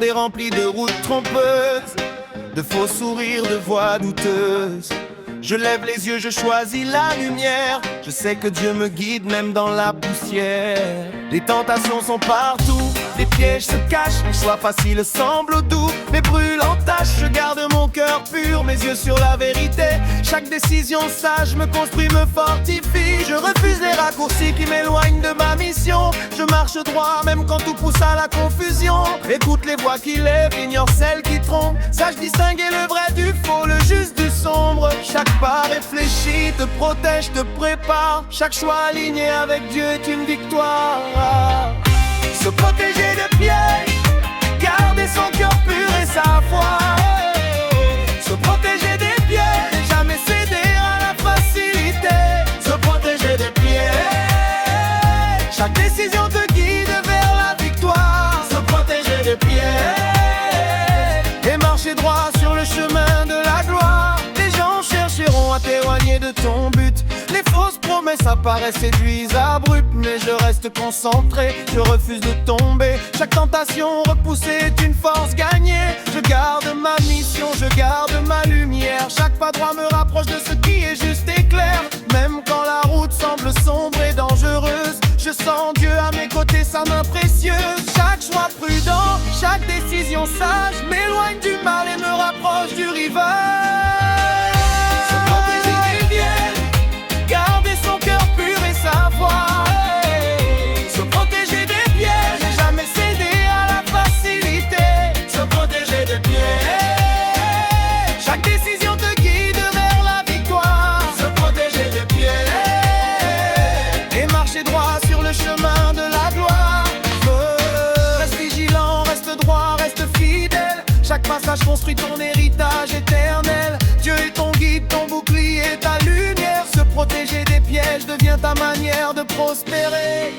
est rempli de routes trompeuses, de faux sourires, de voix douteuses. Je lève les yeux, je choisis la lumière. Je sais que Dieu me guide même dans la poussière. Les tentations sont partout, les pièges se cachent. Le choix facile semble doux, mais brûle en tâche. Je garde mon cœur pur, mes yeux sur la vérité. Chaque décision sage me construit, me fortifie. Je refuse les raccourcis qui m'éloignent de ma mission. Je marche droit même quand tout pousse à la confusion. Écoute les voix qui lèvent, ignore celles qui trompent. Sache distinguer le vrai du faux, le juste du sombre. Chaque pas réfléchi te protège, te prépare. Chaque choix aligné avec Dieu est une victoire. Se protéger de pièges, garder son cœur pur et sa foi. Se protéger des pièges et jamais céder à la facilité. Se protéger des pièges, chaque décision te guide vers la victoire. Se protéger des pièges et marcher droit sur le chemin de la gloire. Les gens chercheront à t'éloigner de ton but. Les fausses promesses apparaissent, séduisent, abruptes. Mais je reste concentré, je refuse de tomber. Chaque tentation repoussée est une force gagnée. Je garde ma mission, je garde ma lumière. Chaque pas droit me rapproche de ce qui est juste et clair. Même quand la route semble sombre et dangereuse, je sens Dieu à mes côtés, sa main précieuse. Chaque choix prudent, chaque décision sage m'éloigne du mal et me rapproche du rivage. Chemin de la gloire. Reste vigilant, reste droit, reste fidèle. Chaque passage construit ton héritage éternel. Dieu est ton guide, ton bouclier, ta lumière. Se protéger des pièges devient ta manière de prospérer.